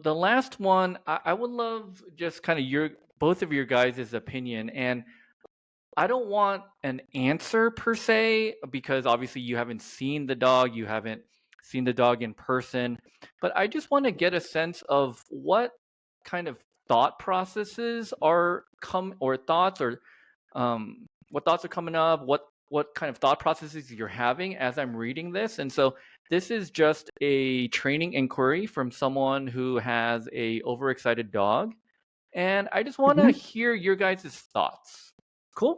The last one, I would love just kind of both of your guys' opinion. And I don't want an answer per se, because obviously you haven't seen the dog, you haven't seen the dog in person, but I just want to get a sense of kind of thought processes are come or thoughts or what thoughts are coming up, what kind of thought processes you're having as I'm reading this. And so this is just a training inquiry from someone who has a overexcited dog, and I just want to Mhm. hear your guys' thoughts. Cool.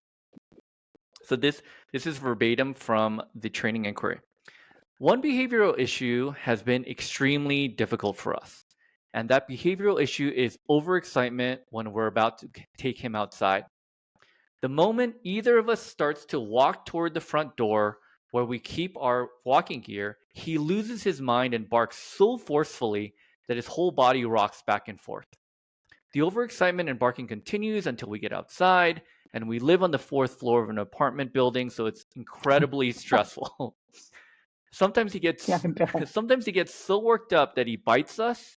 So this is verbatim from the training inquiry. One behavioral issue has been extremely difficult for us, and that behavioral issue is overexcitement when we're about to take him outside. The moment either of us starts to walk toward the front door where we keep our walking gear, he loses his mind and barks so forcefully that his whole body rocks back and forth. The overexcitement and barking continues until we get outside, and we live on the fourth floor of an apartment building, so it's incredibly stressful. Sometimes he Yeah, gets I bet. sometimes he gets so worked up that he bites us.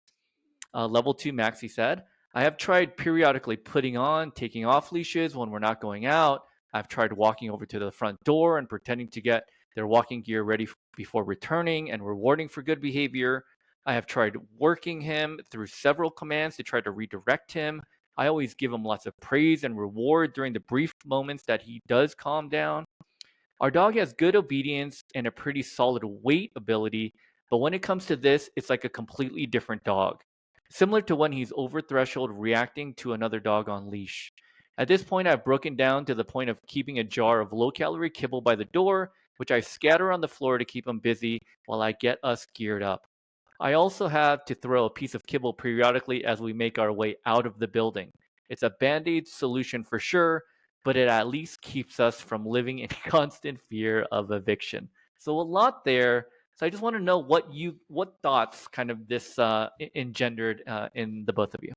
Level 2 max, he said. I have tried periodically putting on, taking off leashes when we're not going out. I've tried walking over to the front door and pretending to get their walking gear ready before returning and rewarding for good behavior. I have tried working him through several commands to try to redirect him. I always give him lots of praise and reward during the brief moments that he does calm down. Our dog has good obedience and a pretty solid wait ability, but when it comes to this, it's like a completely different dog. Similar to when he's over threshold reacting to another dog on leash. At this point, I've broken down to the point of keeping a jar of low calorie kibble by the door, which I scatter on the floor to keep him busy while I get us geared up. I also have to throw a piece of kibble periodically as we make our way out of the building. It's a band aid solution for sure, but it at least keeps us from living in constant fear of eviction. So a lot there. So I just want to know what thoughts kind of this engendered in the both of you.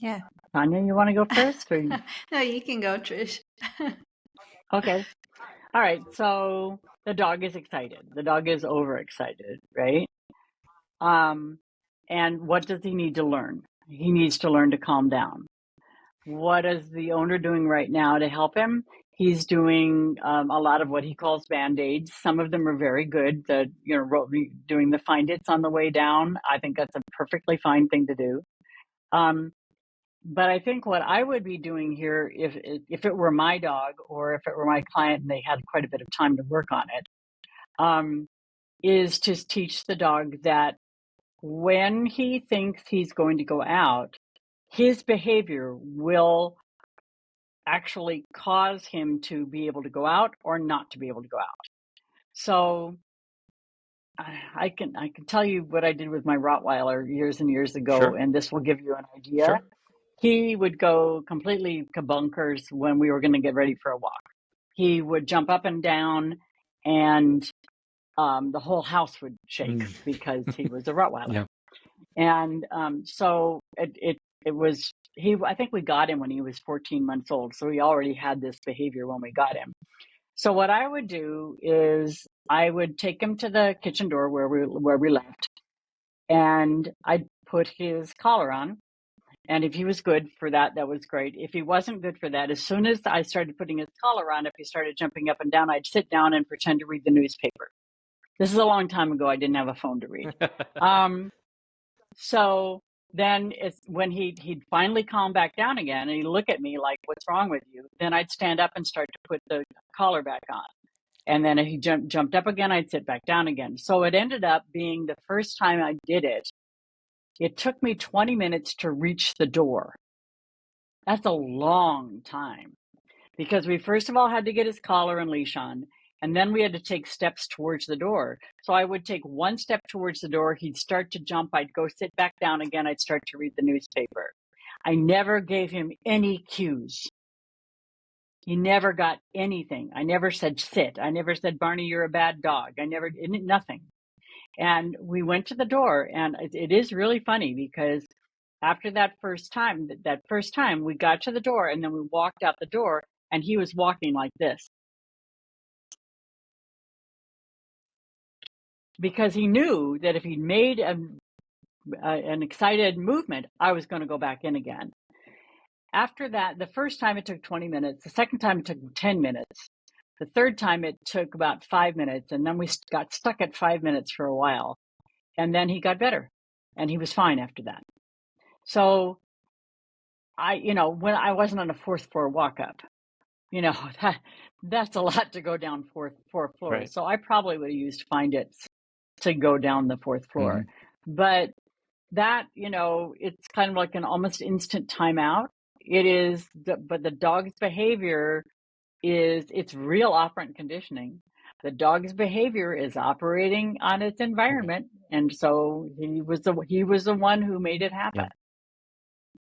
Yeah. Tanya, you want to go first? Or... No, you can go, Trish. Okay. All right. So the dog is excited. The dog is overexcited, right? And what does he need to learn? He needs to learn to calm down. What is the owner doing right now to help him? He's doing a lot of what he calls band-aids. Some of them are very good. Doing the find its on the way down. I think that's a perfectly fine thing to do. But I think what I would be doing here, if it were my dog or if it were my client and they had quite a bit of time to work on it, is to teach the dog that when he thinks he's going to go out, his behavior will actually cause him to be able to go out or not to be able to go out. So I can tell you what I did with my Rottweiler years and years ago, Sure. and this will give you an idea. Sure. He would go completely kabunkers when we were going to get ready for a walk. He would jump up and down, and the whole house would shake because he was a Rottweiler. Yeah. And so it was I think we got him when he was 14 months old, so he already had this behavior when we got him. So what I would do is I would take him to the kitchen door where we left, and I'd put his collar on. And if he was good for that, that was great. If he wasn't good for that, as soon as I started putting his collar on, if he started jumping up and down, I'd sit down and pretend to read the newspaper. This is a long time ago. I didn't have a phone to read. So then it's when he'd finally calm back down again and he'd look at me like, "What's wrong with you?" Then I'd stand up and start to put the collar back on. And then if he jumped up again, I'd sit back down again. So it ended up being the first time I did it, it took me 20 minutes to reach the door. That's a long time because we first of all had to get his collar and leash on, and then we had to take steps towards the door. So I would take one step towards the door. He'd start to jump. I'd go sit back down again. I'd start to read the newspaper. I never gave him any cues. He never got anything. I never said sit. I never said, "Barney, you're a bad dog." Nothing. And we went to the door, and it is really funny because after that first time, we got to the door and then we walked out the door and he was walking like this. because he knew that if he made an excited movement, I was going to go back in again. After that, the first time it took 20 minutes. The second time it took 10 minutes. The third time it took about 5 minutes. And then we got stuck at 5 minutes for a while. And then he got better. And he was fine after that. So when I wasn't on a fourth floor walk up, that's a lot to go down four floors. Right. So I probably would have used Find It to go down the fourth floor. But that, it's kind of like an almost instant timeout. It is, but the dog's behavior it's real operant conditioning. The dog's behavior is operating on its environment, and so he was the one who made it happen.